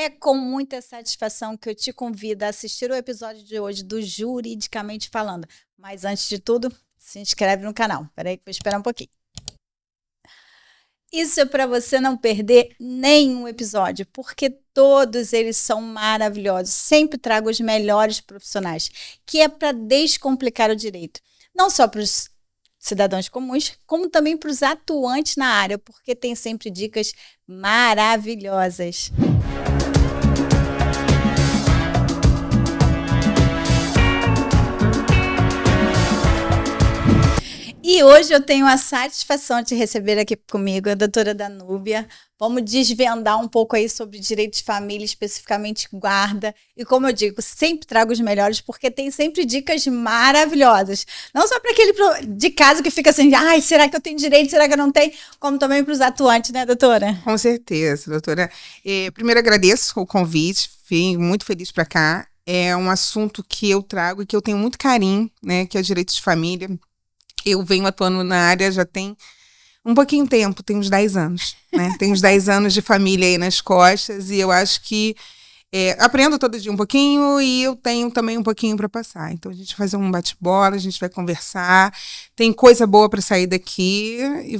É com muita satisfação que eu te convido a assistir o episódio de hoje do Juridicamente Falando. Mas antes de tudo, se inscreve no canal. Peraí que eu vou esperar um pouquinho. Isso é para você não perder nenhum episódio, porque todos eles são maravilhosos. Sempre trago os melhores profissionais, que é para descomplicar o direito. Não só para os cidadãos comuns, como também para os atuantes na área, porque tem sempre dicas maravilhosas. E hoje eu tenho a satisfação de receber aqui comigo a doutora Danúbia. Vamos desvendar um pouco aí sobre direito de família, especificamente guarda. E como eu digo, sempre trago os melhores, porque tem sempre dicas maravilhosas. Não só para aquele de casa que fica assim, ai, será que eu tenho direito, será que eu não tenho? Como também para os atuantes, né, doutora? Com certeza, doutora. Primeiro agradeço o convite, vim muito feliz para cá. É um assunto que eu trago e que eu tenho muito carinho, né, que é o direito de família. Eu venho atuando na área já tem um pouquinho tempo, tem uns 10 anos, né? Tem uns 10 anos de família aí nas costas e eu acho que aprendo todo dia um pouquinho e eu tenho também um pouquinho para passar. Então a gente vai fazer um bate-bola, a gente vai conversar, tem coisa boa para sair daqui e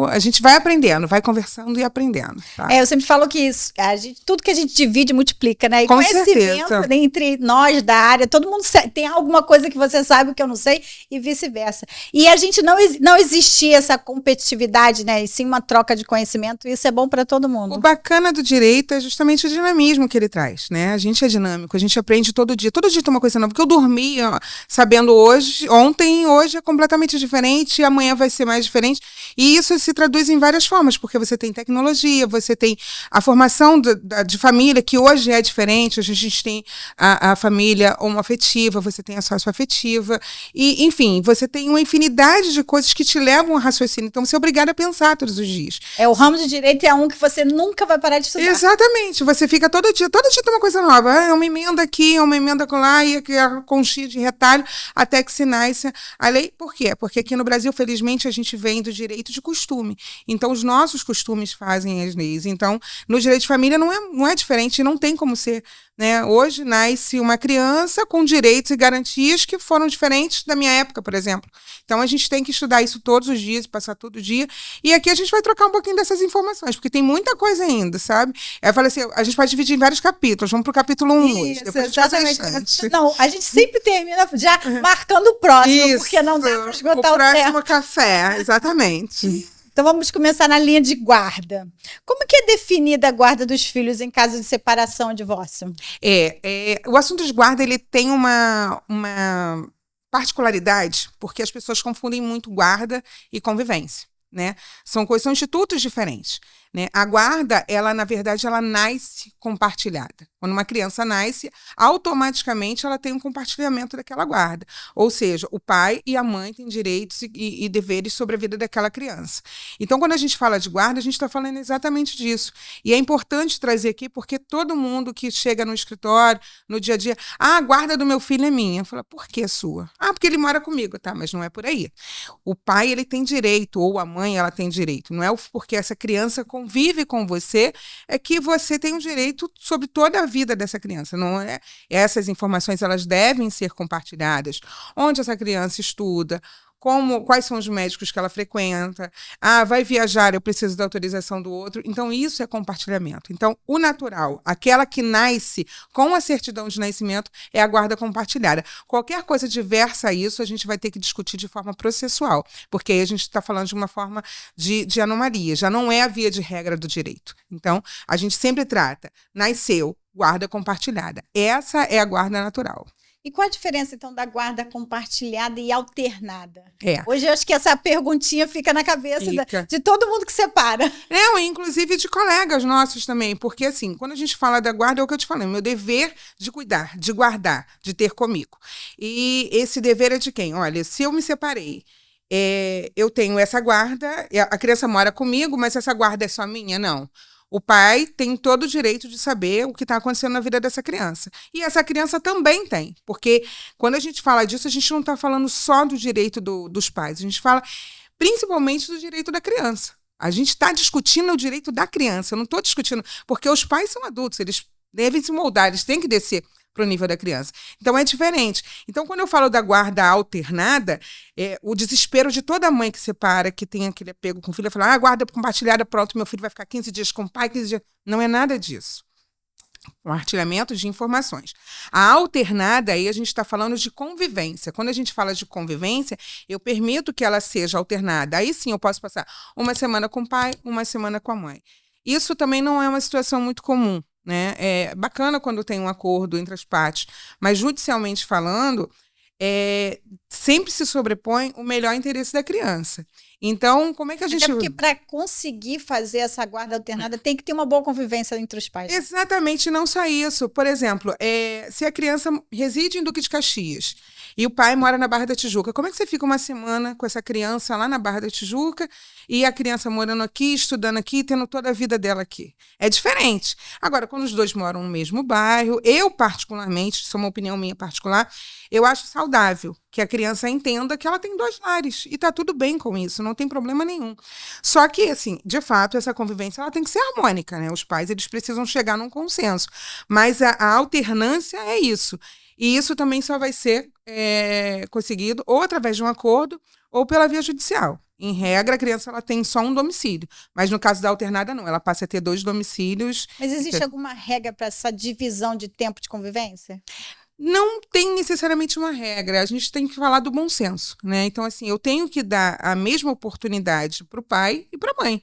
a gente vai aprendendo, vai conversando e aprendendo. Tá? Eu sempre falo que tudo que a gente divide multiplica, né? E Com conhecimento certeza. Entre nós da área, todo mundo tem alguma coisa que você sabe que eu não sei e vice-versa. E a gente não existia essa competitividade, né? E sim uma troca de conhecimento, e isso é bom para todo mundo. O bacana do direito é justamente o dinamismo que ele traz. Né? A gente é dinâmico, a gente aprende todo dia tem uma coisa nova, porque eu dormi sabendo ontem, hoje é completamente diferente, e amanhã vai ser mais diferente, e isso se traduz em várias formas, porque você tem tecnologia, você tem a formação de família, que hoje é diferente, hoje a gente tem a família homoafetiva, você tem a socioafetiva, e enfim, você tem uma infinidade de coisas que te levam a raciocínio, então você é obrigado a pensar todos os dias. O ramo de direito é um que você nunca vai parar de estudar. Exatamente, você fica todo dia tem uma coisa nova, é uma emenda aqui, é uma emenda lá, e a conchinha de retalho, até que se nasce a lei. Por quê? Porque aqui no Brasil, felizmente, a gente vem do direito de costume. Então, os nossos costumes fazem as leis. Então, no direito de família não é diferente, não tem como ser. Né? Hoje nasce uma criança com direitos e garantias que foram diferentes da minha época, por exemplo. Então, a gente tem que estudar isso todos os dias, passar todo dia. E aqui a gente vai trocar um pouquinho dessas informações, porque tem muita coisa ainda, sabe? Eu falei assim, a gente pode dividir em vários capítulos. Vamos para o capítulo 1 hoje. Exatamente. Não, a gente sempre termina já marcando o próximo, isso, porque não dá para esgotar o próximo tempo. Café, exatamente. Então vamos começar na linha de guarda. Como que é definida a guarda dos filhos em caso de separação ou divórcio? O assunto de guarda ele tem uma particularidade, porque as pessoas confundem muito guarda e convivência. Né? São institutos diferentes. Né? A guarda, na verdade, ela nasce compartilhada. Quando uma criança nasce, automaticamente ela tem um compartilhamento daquela guarda. Ou seja, o pai e a mãe têm direitos e deveres sobre a vida daquela criança. Então, quando a gente fala de guarda, a gente está falando exatamente disso. E é importante trazer aqui, porque todo mundo que chega no escritório, no dia a dia, a guarda do meu filho é minha. Fala, por que é sua? Porque ele mora comigo, tá? Mas não é por aí. O pai, ele tem direito, ou a mãe, ela tem direito. Não é porque essa criança convive com você, é que você tem um direito sobre toda a vida dessa criança. Não é? Essas informações, elas devem ser compartilhadas. Onde essa criança estuda, quais são os médicos que ela frequenta, vai viajar, eu preciso da autorização do outro. Então, isso é compartilhamento. Então, o natural, aquela que nasce com a certidão de nascimento, é a guarda compartilhada. Qualquer coisa diversa a isso, a gente vai ter que discutir de forma processual, porque aí a gente está falando de uma forma de anomalia, já não é a via de regra do direito. Então, a gente sempre trata, nasceu, guarda compartilhada. Essa é a guarda natural. E qual a diferença, então, da guarda compartilhada e alternada? É. Hoje eu acho que essa perguntinha fica na cabeça de todo mundo que separa. Inclusive de colegas nossos também, porque assim, quando a gente fala da guarda, é o que eu te falei, meu dever de cuidar, de guardar, de ter comigo. E esse dever é de quem? Olha, se eu me separei, eu tenho essa guarda, a criança mora comigo, mas essa guarda é só minha? Não. O pai tem todo o direito de saber o que está acontecendo na vida dessa criança. E essa criança também tem. Porque quando a gente fala disso, a gente não está falando só do direito dos pais. A gente fala principalmente do direito da criança. A gente está discutindo o direito da criança. Eu não estou discutindo... Porque os pais são adultos, eles devem se moldar, eles têm que descer para o nível da criança. Então, é diferente. Então, quando eu falo da guarda alternada, o desespero de toda mãe que separa, que tem aquele apego com o filho, fala, guarda compartilhada, pronto, meu filho vai ficar 15 dias com o pai, 15 dias... Não é nada disso. Compartilhamento de informações. A alternada, aí a gente está falando de convivência. Quando a gente fala de convivência, eu permito que ela seja alternada. Aí sim eu posso passar uma semana com o pai, uma semana com a mãe. Isso também não é uma situação muito comum, né? É bacana quando tem um acordo entre as partes, mas judicialmente falando, sempre se sobrepõe o melhor interesse da criança. Então, como é que a gente... Até porque para conseguir fazer essa guarda alternada tem que ter uma boa convivência entre os pais. Exatamente, não só isso. Por exemplo, se a criança reside em Duque de Caxias e o pai mora na Barra da Tijuca, como é que você fica uma semana com essa criança lá na Barra da Tijuca e a criança morando aqui, estudando aqui, tendo toda a vida dela aqui? É diferente. Agora, quando os dois moram no mesmo bairro, eu particularmente, isso é uma opinião minha particular, eu acho saudável que a criança entenda que ela tem 2 lares e tá tudo bem com isso, não tem problema nenhum. Só que, assim, de fato, essa convivência ela tem que ser harmônica, né? Os pais, eles precisam chegar num consenso. Mas a alternância é isso. E isso também só vai ser conseguido ou através de um acordo ou pela via judicial. Em regra, a criança ela tem só um domicílio. Mas no caso da alternada, não. Ela passa a ter 2 domicílios. Mas existe alguma regra para essa divisão de tempo de convivência? Não tem necessariamente uma regra, a gente tem que falar do bom senso, né? Então, assim, eu tenho que dar a mesma oportunidade para o pai e para a mãe.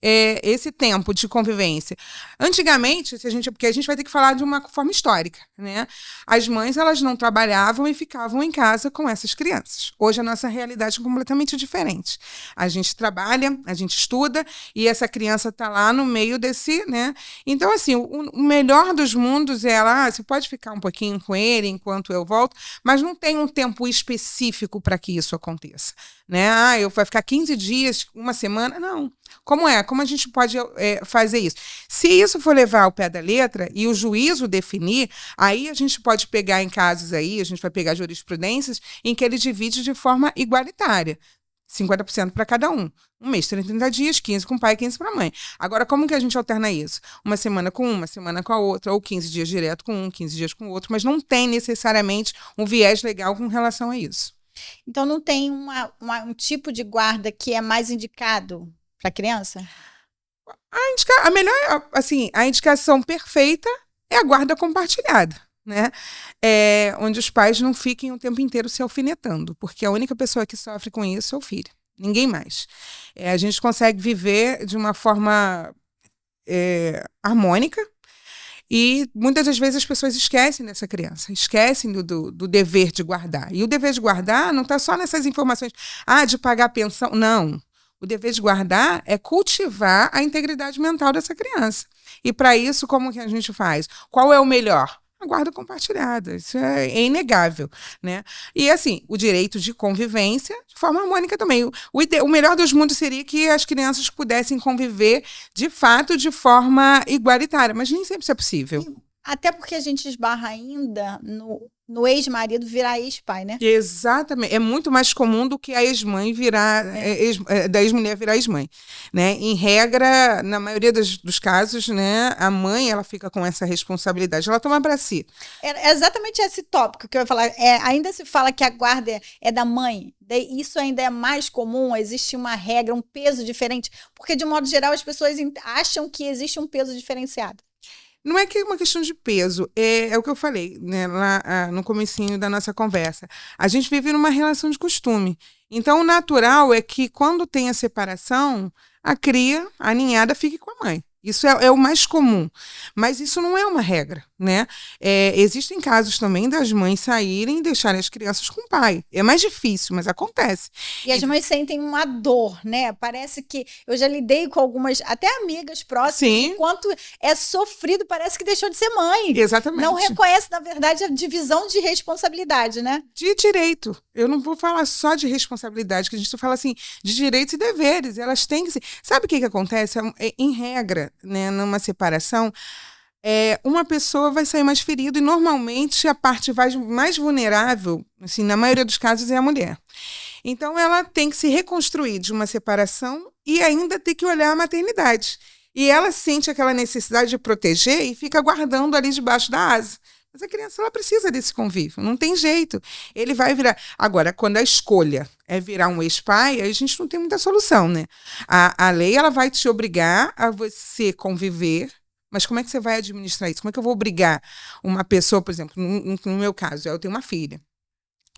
Esse tempo de convivência. Antigamente, porque a gente vai ter que falar de uma forma histórica, né? As mães, elas não trabalhavam e ficavam em casa com essas crianças. Hoje a nossa realidade é completamente diferente. A gente trabalha, a gente estuda e essa criança está lá no meio desse, né? Então, assim, o melhor dos mundos é você pode ficar um pouquinho com ele enquanto eu volto, mas não tem um tempo específico para que isso aconteça, né? Eu vou ficar 15 dias, uma semana, não. Como a gente pode fazer isso? Se isso for levar ao pé da letra e o juízo definir, aí a gente pode pegar em casos aí, a gente vai pegar jurisprudências em que ele divide de forma igualitária. 50% para cada um. Um mês, 30 dias, 15 com o pai, 15 para a mãe. Agora, como que a gente alterna isso? Uma semana com uma semana com a outra, ou 15 dias direto com um, 15 dias com o outro, mas não tem necessariamente um viés legal com relação a isso. Então, não tem um tipo de guarda que é mais indicado para a criança? A indicação perfeita é a guarda compartilhada, né? Onde os pais não fiquem o tempo inteiro se alfinetando, porque a única pessoa que sofre com isso é o filho, ninguém mais. A gente consegue viver de uma forma harmônica e muitas das vezes as pessoas esquecem dessa criança, esquecem do dever de guardar. E o dever de guardar não está só nessas informações, de pagar pensão, não. O dever de guardar é cultivar a integridade mental dessa criança. E para isso, como que a gente faz? Qual é o melhor? A guarda compartilhada. Isso é inegável, né? E, assim, o direito de convivência de forma harmônica também. O melhor dos mundos seria que as crianças pudessem conviver, de fato, de forma igualitária. Mas nem sempre isso é possível. Até porque a gente esbarra ainda no ex-marido virar ex-pai, né? Exatamente. É muito mais comum do que a ex-mãe virar, da ex-mulher virar ex-mãe, né? Em regra, na maioria dos casos, né, a mãe, ela fica com essa responsabilidade, ela toma para si. É exatamente esse tópico que eu ia falar. Ainda se fala que a guarda é da mãe. Isso ainda é mais comum, existe uma regra, um peso diferente, porque, de modo geral, as pessoas acham que existe um peso diferenciado. Não é que é uma questão de peso, é o que eu falei, né, lá no comecinho da nossa conversa. A gente vive numa relação de costume. Então, o natural é que, quando tem a separação, a cria, a ninhada, fique com a mãe. Isso é o mais comum. Mas isso não é uma regra, né? Existem casos também das mães saírem e deixarem as crianças com o pai. É mais difícil, mas acontece. E as mães sentem uma dor, né? Parece que eu já lidei com algumas, até amigas próximas, Sim. Enquanto é sofrido, parece que deixou de ser mãe. Exatamente. Não reconhece, na verdade, a divisão de responsabilidade, né? De direito. Eu não vou falar só de responsabilidade, que a gente fala assim, de direitos e deveres. Elas têm que ser. Sabe o que acontece? Em regra, né, numa separação, uma pessoa vai sair mais ferida e normalmente a parte mais vulnerável, assim, na maioria dos casos, é a mulher. Então ela tem que se reconstruir de uma separação e ainda ter que olhar a maternidade. E ela sente aquela necessidade de proteger e fica guardando ali debaixo da asa. Mas a criança, ela precisa desse convívio, não tem jeito. Ele vai virar... Agora, quando a escolha é virar um ex-pai, aí a gente não tem muita solução, né? A lei, ela vai te obrigar a você conviver, mas como é que você vai administrar isso? Como é que eu vou obrigar uma pessoa, por exemplo, no meu caso, eu tenho uma filha.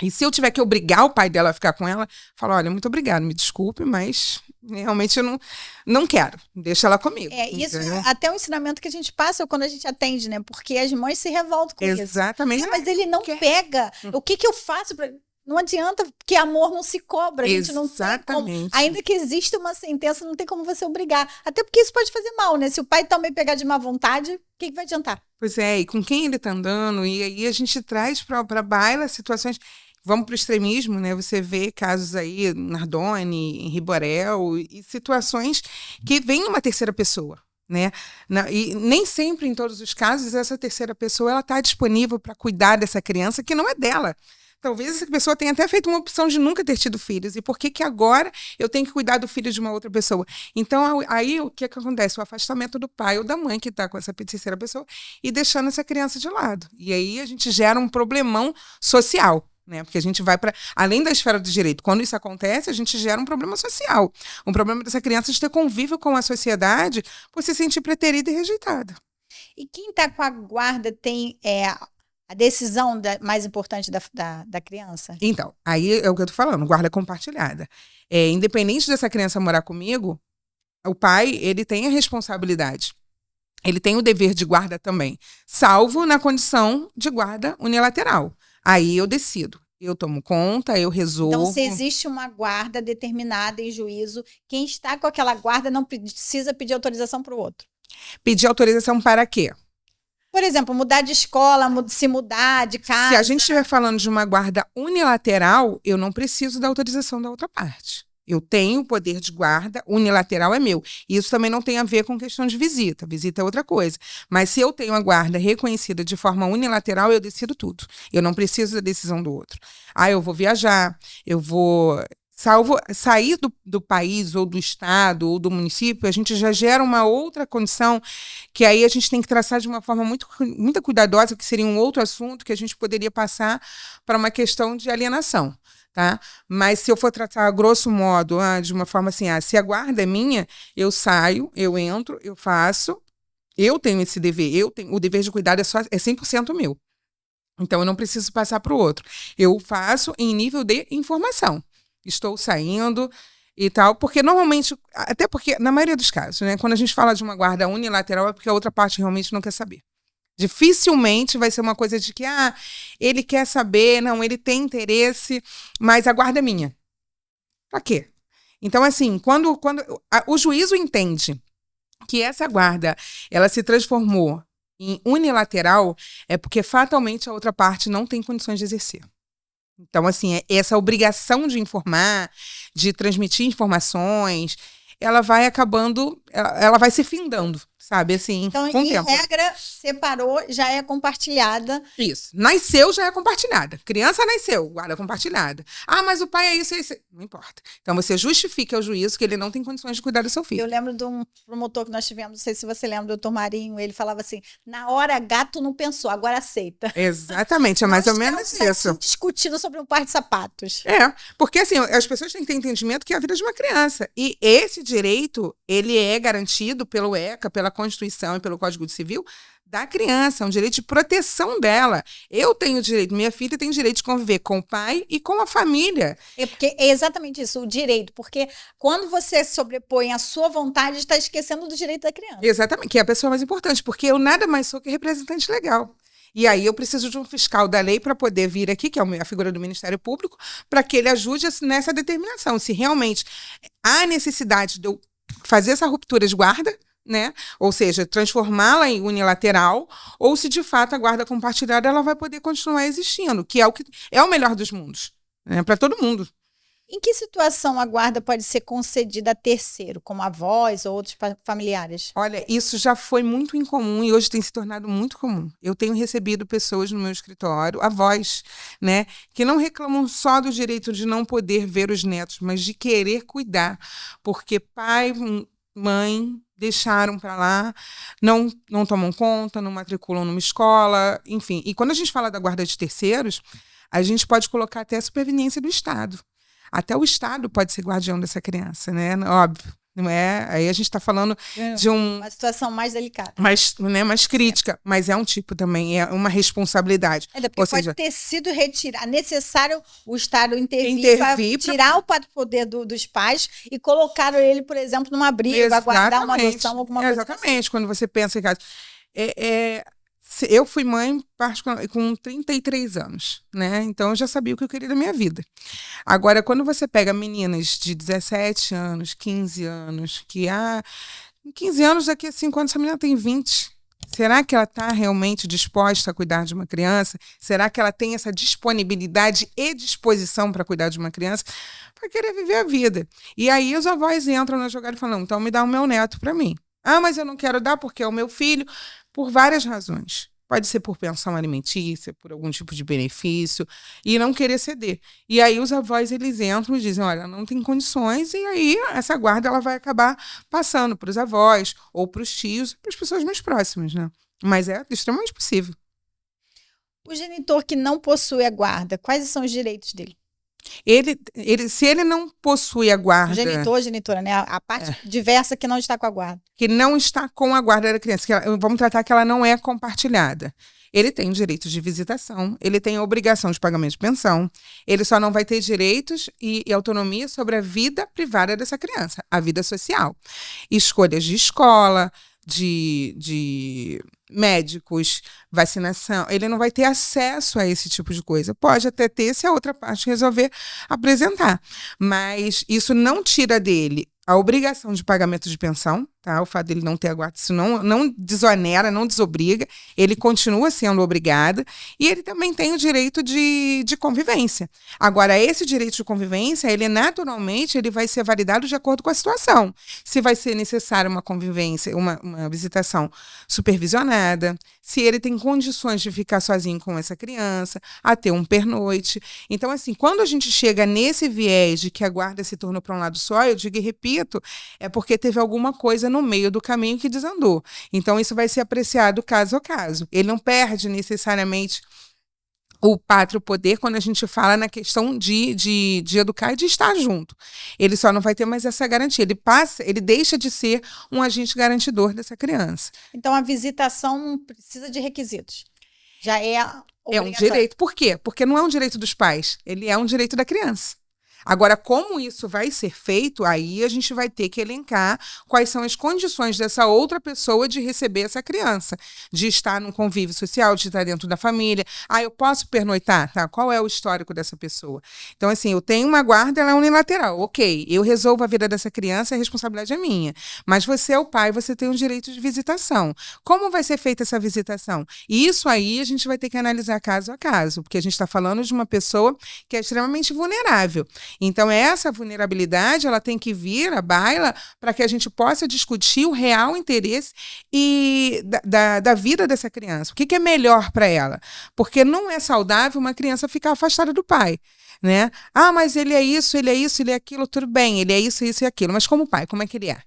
E se eu tiver que obrigar o pai dela a ficar com ela, falo, olha, muito obrigado, me desculpe, mas realmente eu não quero, deixa ela comigo. Isso é até um ensinamento que a gente passa quando a gente atende, né? Porque as mães se revoltam com isso. Exatamente. Mas ele não pega. O que eu faço pra... Não adianta, porque amor não se cobra. A gente não tem como. Ainda que exista uma sentença, não tem como você obrigar. Até porque isso pode fazer mal, né? Se o pai também pegar de má vontade, o que vai adiantar? Pois é, e com quem ele tá andando, e aí a gente traz para baila situações. Vamos para o extremismo, né? Você vê casos aí, Nardone, em Riborel, e situações que vem uma terceira pessoa, né? E nem sempre, em todos os casos, essa terceira pessoa ela está disponível para cuidar dessa criança que não é dela. Talvez essa pessoa tenha até feito uma opção de nunca ter tido filhos. E por que agora eu tenho que cuidar do filho de uma outra pessoa? Então, aí o que acontece? O afastamento do pai ou da mãe que está com essa terceira pessoa e deixando essa criança de lado. E aí a gente gera um problemão social. Né? Porque a gente vai para além da esfera do direito. Quando isso acontece, a gente gera um problema social. Um problema dessa criança de ter convívio com a sociedade por se sentir preterida e rejeitada. E quem está com a guarda tem a decisão mais importante da criança? Então, aí é o que eu tô falando, guarda compartilhada. Independente dessa criança morar comigo, o pai, ele tem a responsabilidade. Ele tem o dever de guarda também, salvo na condição de guarda unilateral. Aí eu decido. Eu tomo conta, eu resolvo. Então, se existe uma guarda determinada em juízo, quem está com aquela guarda não precisa pedir autorização para o outro. Pedir autorização para quê? Por exemplo, mudar de escola, se mudar de casa. Se a gente estiver falando de uma guarda unilateral, eu não preciso da autorização da outra parte. Eu tenho o poder de guarda, unilateral é meu. Isso também não tem a ver com questão de visita. Visita é outra coisa. Mas se eu tenho a guarda reconhecida de forma unilateral, eu decido tudo. Eu não preciso da decisão do outro. Eu vou viajar, eu vou... sair do país, ou do estado, ou do município, a gente já gera uma outra condição que aí a gente tem que traçar de uma forma muito cuidadosa, que seria um outro assunto que a gente poderia passar para uma questão de alienação. Tá? Mas se eu for tratar a grosso modo, de uma forma assim, se a guarda é minha, eu saio, eu entro, eu faço, eu tenho esse dever, o dever de cuidado é 100% meu. Então eu não preciso passar para o outro. Eu faço em nível de informação. Estou saindo e tal, porque normalmente, até porque na maioria dos casos, né, quando a gente fala de uma guarda unilateral é porque a outra parte realmente não quer saber. Dificilmente vai ser uma coisa de que, ele quer saber, não, ele tem interesse, mas a guarda é minha. Pra quê? Então, assim, quando o juízo entende que essa guarda, ela se transformou em unilateral, é porque fatalmente a outra parte não tem condições de exercer. Então, assim, essa obrigação de informar, de transmitir informações, ela vai acabando, ela vai se findando, sabe, assim, então, com o tempo. Então, em regra, separou, já é compartilhada. Isso. Nasceu, já é compartilhada. Criança nasceu, guarda compartilhada. Mas o pai é isso. Não importa. Então, você justifica ao juízo que ele não tem condições de cuidar do seu filho. Eu lembro de um promotor que nós tivemos, não sei se você lembra, o doutor Marinho, ele falava assim, na hora gato não pensou, agora aceita. Exatamente, é mais ou menos isso. Discutindo sobre um par de sapatos. Porque assim, as pessoas têm que ter entendimento que é a vida de uma criança. E esse direito, ele é garantido pelo ECA, pela Constituição e pelo Código Civil da criança, é um direito de proteção dela. Eu tenho direito, minha filha tem direito de conviver com o pai e com a família. Porque é exatamente isso, o direito. Porque quando você sobrepõe a sua vontade, está esquecendo do direito da criança. Exatamente, que é a pessoa mais importante, porque eu nada mais sou que representante legal. E aí eu preciso de um fiscal da lei para poder vir aqui, que é a figura do Ministério Público, para que ele ajude nessa determinação. Se realmente há necessidade de eu fazer essa ruptura de guarda, né? Ou seja, transformá-la em unilateral, ou se de fato a guarda compartilhada ela vai poder continuar existindo, que é o melhor dos mundos, né? Para todo mundo. Em que situação a guarda pode ser concedida a terceiro, como avós ou outros familiares? Olha, isso já foi muito incomum e hoje tem se tornado muito comum. Eu tenho recebido pessoas no meu escritório, avós, né, que não reclamam só do direito de não poder ver os netos, mas de querer cuidar, porque pai mãe, deixaram para lá, não tomam conta, não matriculam numa escola, enfim. E quando a gente fala da guarda de terceiros, a gente pode colocar até a superveniência do Estado. Até o Estado pode ser guardião dessa criança, né? Óbvio. Não é? Aí a gente está falando de uma situação mais delicada. Mais crítica, mas é um tipo também, é uma responsabilidade. Porque pode ter sido necessário o Estado intervir para tirar o poder dos pais e colocar ele, por exemplo, numa briga, aguardar uma adoção, alguma coisa. Exatamente, assim. Quando você pensa em casa. Eu fui mãe com 33 anos, né? Então eu já sabia o que eu queria da minha vida. Agora, quando você pega meninas de 17 anos, 15 anos, em 15 anos, daqui a 5 anos, essa menina tem 20. Será que ela está realmente disposta a cuidar de uma criança? Será que ela tem essa disponibilidade e disposição para cuidar de uma criança? Para querer viver a vida. E aí os avós entram na jogada e falam, então me dá o meu neto para mim. Ah, mas eu não quero dar porque é o meu filho. Por várias razões. Pode ser por pensão alimentícia, por algum tipo de benefício, e não querer ceder. E aí os avós, eles entram e dizem, olha, não tem condições, e aí essa guarda ela vai acabar passando para os avós, ou para os tios, para as pessoas mais próximas, né? Mas é extremamente possível. O genitor que não possui a guarda, quais são os direitos dele? Se ele não possui a guarda... Genitora, né? A parte diversa que não está com a guarda. Que não está com a guarda da criança. Vamos tratar que ela não é compartilhada. Ele tem direitos de visitação, ele tem a obrigação de pagamento de pensão, ele só não vai ter direitos e autonomia sobre a vida privada dessa criança, a vida social. Escolhas de escola, de médicos, vacinação, ele não vai ter acesso a esse tipo de coisa. Pode até ter se a outra parte resolver apresentar, mas isso não tira dele a obrigação de pagamento de pensão, tá? O fato dele não ter a guarda, isso não desonera, não desobriga, ele continua sendo obrigado e ele também tem o direito de convivência. Agora, esse direito de convivência, ele naturalmente ele vai ser validado de acordo com a situação. Se vai ser necessária uma convivência, uma visitação supervisionada, se ele tem condições de ficar sozinho com essa criança, a ter um pernoite. Então, assim, quando a gente chega nesse viés de que a guarda se tornou para um lado só, eu digo e repito, é porque teve alguma coisa no meio do caminho que desandou. Então, isso vai ser apreciado caso a caso. Ele não perde necessariamente o pátrio poder quando a gente fala na questão de educar e de estar junto. Ele só não vai ter mais essa garantia. Ele deixa de ser um agente garantidor dessa criança. Então, a visitação não precisa de requisitos. Já é um direito. Por quê? Porque não é um direito dos pais. Ele é um direito da criança. Agora, como isso vai ser feito, aí a gente vai ter que elencar quais são as condições dessa outra pessoa de receber essa criança, de estar num convívio social, de estar dentro da família. Ah, eu posso pernoitar? Tá? Qual é o histórico dessa pessoa? Então, assim, eu tenho uma guarda, ela é unilateral. Ok, eu resolvo a vida dessa criança, a responsabilidade é minha. Mas você é o pai, você tem o direito de visitação. Como vai ser feita essa visitação? E isso aí a gente vai ter que analisar caso a caso, porque a gente está falando de uma pessoa que é extremamente vulnerável. Então, essa vulnerabilidade, ela tem que vir à baila para que a gente possa discutir o real interesse da vida dessa criança. O que é melhor para ela? Porque não é saudável uma criança ficar afastada do pai, né? Ah, mas ele é isso, ele é aquilo, tudo bem, ele é isso e aquilo. Mas como pai, como é que ele é?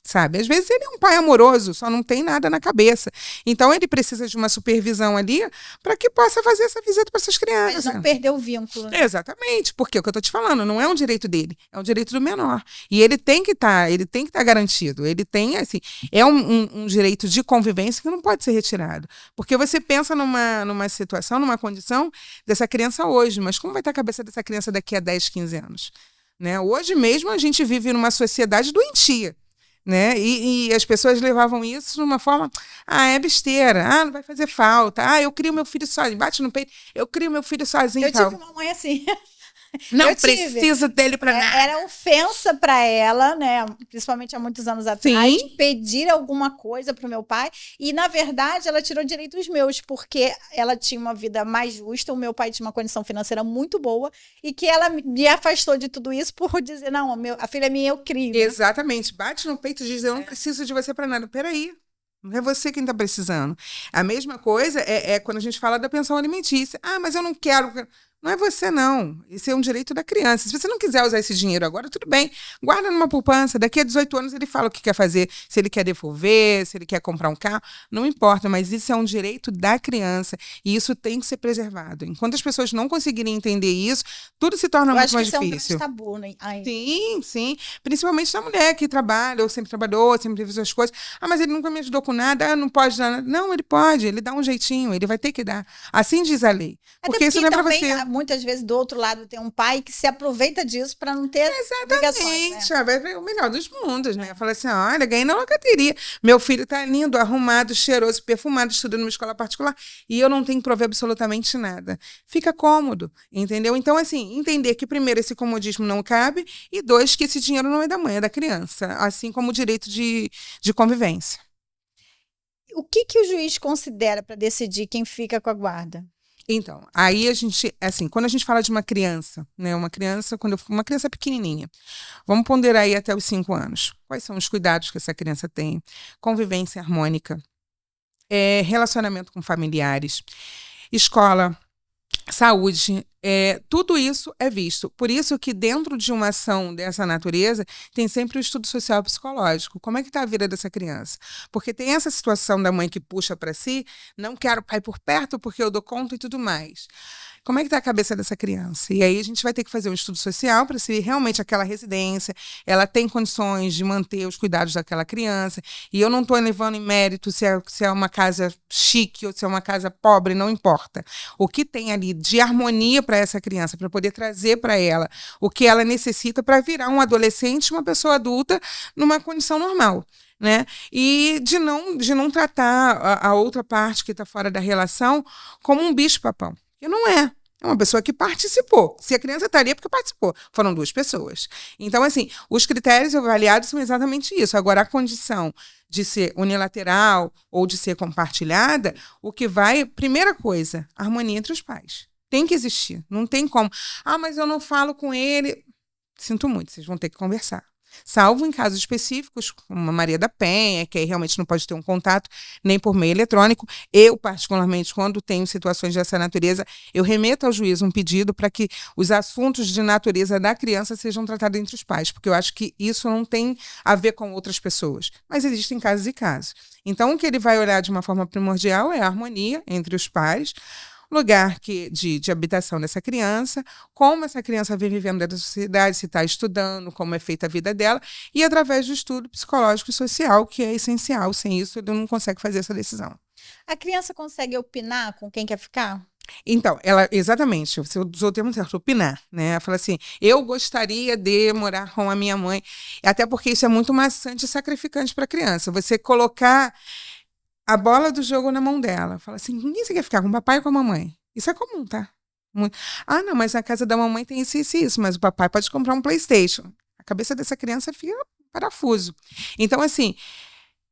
Sabe? Às vezes ele é um pai amoroso, só não tem nada na cabeça. Então ele precisa de uma supervisão ali para que possa fazer essa visita para essas crianças. Mas não perder o vínculo. Né? Exatamente, porque é o que eu estou te falando, não é um direito dele, é um direito do menor. E ele tem que estar garantido. Ele tem, assim, é um direito de convivência que não pode ser retirado. Porque você pensa numa situação, numa condição dessa criança hoje, mas como vai estar a cabeça dessa criança daqui a 10, 15 anos? Né? Hoje mesmo a gente vive numa sociedade doentia. Né? E as pessoas levavam isso de uma forma, é besteira, não vai fazer falta, eu crio meu filho sozinho, bate no peito, eu crio meu filho sozinho. Eu tive uma mãe assim. Não precisa dele para nada. Era ofensa para ela, né? Principalmente há muitos anos atrás, de pedir alguma coisa pro meu pai. E, na verdade, ela tirou direitos meus, porque ela tinha uma vida mais justa, o meu pai tinha uma condição financeira muito boa, e que ela me afastou de tudo isso por dizer, não, a filha minha eu crio. Né? Exatamente. Bate no peito e diz, eu não preciso de você para nada. Peraí. Não é você quem está precisando. A mesma coisa é quando a gente fala da pensão alimentícia. Mas eu não quero. Não é você, não. Esse é um direito da criança. Se você não quiser usar esse dinheiro agora, tudo bem. Guarda numa poupança. Daqui a 18 anos ele fala o que quer fazer. Se ele quer devolver, se ele quer comprar um carro. Não importa, mas isso é um direito da criança. E isso tem que ser preservado. Enquanto as pessoas não conseguirem entender isso, tudo se torna muito mais difícil. Isso é um grande tabu, né? Sim, sim. Principalmente da mulher que trabalha, ou sempre trabalhou, sempre teve suas coisas. Ah, mas ele nunca me ajudou com nada. Ah, não pode dar nada. Não, ele pode. Ele dá um jeitinho. Ele vai ter que dar. Assim diz a lei. Porque isso não é para você. Muitas vezes do outro lado tem um pai que se aproveita disso para não ter obrigações, né? Vai o melhor dos mundos, né? Fala assim, olha, ganhei na locateria. Meu filho tá lindo, arrumado, cheiroso, perfumado, estudando numa escola particular e eu não tenho que prover absolutamente nada. Fica cômodo, entendeu? Então, assim, entender que primeiro esse comodismo não cabe e dois, que esse dinheiro não é da mãe, é da criança, assim como o direito de convivência. O que o juiz considera para decidir quem fica com a guarda? Então, aí a gente, assim, quando a gente fala de uma criança, né, uma criança pequenininha, vamos ponderar aí até os 5 anos. Quais são os cuidados que essa criança tem? Convivência harmônica, relacionamento com familiares, escola, saúde, tudo isso é visto. Por isso que dentro de uma ação dessa natureza, tem sempre o estudo social e psicológico. Como é que está a vida dessa criança? Porque tem essa situação da mãe que puxa para si, não quero o pai por perto porque eu dou conta e tudo mais. Como é que está a cabeça dessa criança? E aí a gente vai ter que fazer um estudo social para se realmente aquela residência, ela tem condições de manter os cuidados daquela criança. E eu não estou levando em mérito se é uma casa chique ou se é uma casa pobre, não importa. O que tem ali de harmonia para essa criança, para poder trazer para ela o que ela necessita para virar um adolescente, uma pessoa adulta, numa condição normal. Né? E de não tratar a outra parte que está fora da relação como um bicho-papão. Que não é. É uma pessoa que participou. Se a criança estaria, é porque participou. Foram 2 pessoas. Então, assim, os critérios avaliados são exatamente isso. Agora, a condição de ser unilateral ou de ser compartilhada, o que vai... Primeira coisa, harmonia entre os pais. Tem que existir. Não tem como. Ah, mas eu não falo com ele. Sinto muito, vocês vão ter que conversar. Salvo em casos específicos, como a Maria da Penha, que aí realmente não pode ter um contato nem por meio eletrônico. Eu, particularmente, quando tenho situações dessa natureza, eu remeto ao juiz um pedido para que os assuntos de natureza da criança sejam tratados entre os pais, porque eu acho que isso não tem a ver com outras pessoas. Mas existem casos e casos. Então, o que ele vai olhar de uma forma primordial é a harmonia entre os pais, lugar de habitação dessa criança, como essa criança vem vivendo dentro da sociedade, se está estudando, como é feita a vida dela, e através do estudo psicológico e social, que é essencial. Sem isso, ele não consegue fazer essa decisão. A criança consegue opinar com quem quer ficar? Então, ela, exatamente, você usou o termo certo, opinar, né? Ela fala assim, eu gostaria de morar com a minha mãe, até porque isso é muito maçante e sacrificante para a criança. Você colocar a bola do jogo na mão dela. Fala assim, ninguém quer ficar com o papai ou com a mamãe. Isso é comum, tá? Muito. Ah, não, mas na casa da mamãe tem isso, mas o papai pode comprar um PlayStation. A cabeça dessa criança fica parafuso. Então, assim,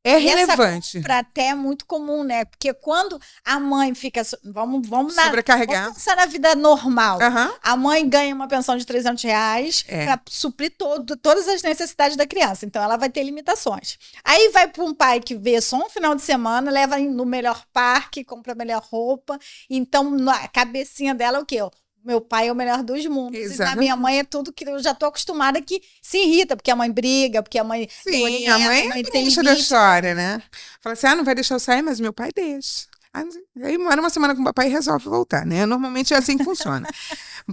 é relevante. Essa até é muito comum, né? Porque quando a mãe fica... Vamos sobrecarregar. Vamos pensar na vida normal. Uhum. A mãe ganha uma pensão de R$300 para suprir todas as necessidades da criança. Então, ela vai ter limitações. Aí vai para um pai que vê só um final de semana, leva no melhor parque, compra a melhor roupa. Então, na cabecinha dela, o quê? Meu pai é o melhor dos mundos. Exatamente. E a minha mãe é tudo que eu já tô acostumada, que se irrita, porque a mãe briga, porque a mãe... Sim, a mãe tem deixa da história, né? Fala assim, não vai deixar eu sair, mas meu pai deixa. Aí mora uma semana com o papai e resolve voltar, né? Normalmente é assim que funciona.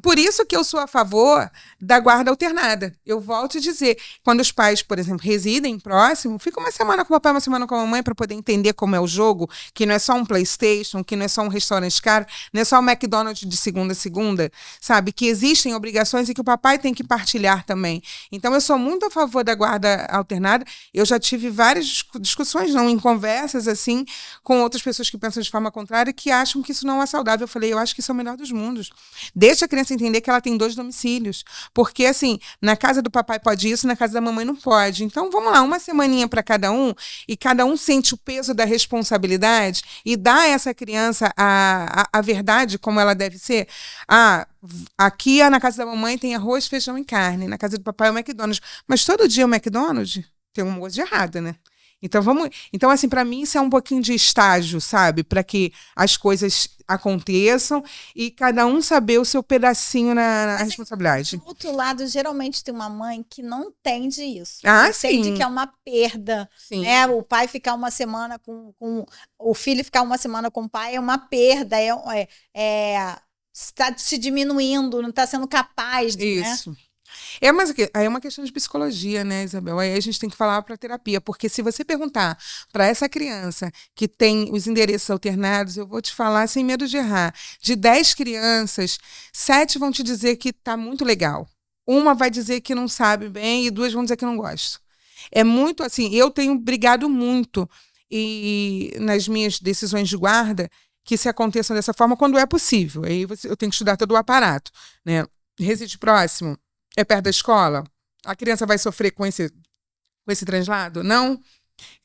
Por isso que eu sou a favor da guarda alternada. Eu volto a dizer, quando os pais, por exemplo, residem próximo, fica uma semana com o papai, uma semana com a mamãe, para poder entender como é o jogo, que não é só um PlayStation, que não é só um restaurante caro, não é só um McDonald's de segunda a segunda, sabe? Que existem obrigações e que o papai tem que partilhar também. Então, eu sou muito a favor da guarda alternada. Eu já tive várias discussões, não em conversas, assim, com outras pessoas que pensam de forma contrária, que acham que isso não é saudável. Eu falei, eu acho que isso é o melhor dos mundos. Deixa a criança entender que ela tem 2 domicílios. Porque, assim, na casa do papai pode isso, na casa da mamãe não pode. Então, vamos lá, uma semaninha para cada um, e cada um sente o peso da responsabilidade e dá a essa criança a verdade como ela deve ser. Aqui na casa da mamãe tem arroz, feijão e carne. Na casa do papai é o McDonald's. Mas todo dia o McDonald's tem um gosto de errado, né? Então assim, para mim isso é um pouquinho de estágio, sabe? Para que as coisas aconteçam e cada um saber o seu pedacinho na Mas, responsabilidade. do outro lado, geralmente tem uma mãe que não entende isso. Ah, Entende sim. que é uma perda, Sim. né? O pai ficar uma semana com o filho ficar uma semana com o pai é uma perda, está se diminuindo, não está sendo capaz de, né? Isso. Mas aí é uma questão de psicologia, né, Isabel? Aí a gente tem que falar para terapia, porque se você perguntar para essa criança que tem os endereços alternados, eu vou te falar sem medo de errar, de 10 crianças, 7 vão te dizer que tá muito legal. Uma vai dizer que não sabe bem e 2 vão dizer que não gosta. É muito assim, eu tenho brigado muito nas minhas decisões de guarda que se aconteçam dessa forma quando é possível. Aí eu tenho que estudar todo o aparato, né? Reside próximo, é perto da escola? A criança vai sofrer com esse translado? Não?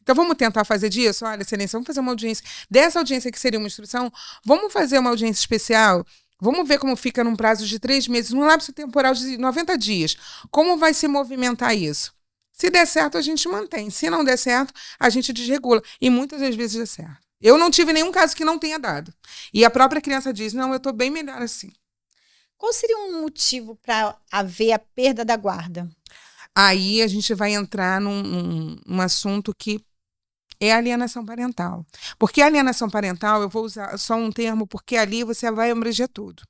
Então, vamos tentar fazer disso? Olha, excelência, vamos fazer uma audiência. Dessa audiência que seria uma instrução, vamos fazer uma audiência especial? Vamos ver como fica num prazo de 3 meses, num lapso temporal de 90 dias. Como vai se movimentar isso? Se der certo, a gente mantém. Se não der certo, a gente desregula. E muitas das vezes dá certo. Eu não tive nenhum caso que não tenha dado. E a própria criança diz, não, eu estou bem melhor assim. Qual seria um motivo para haver a perda da guarda? Aí a gente vai entrar num assunto que é alienação parental. Porque alienação parental, eu vou usar só um termo, porque ali você vai abranger tudo.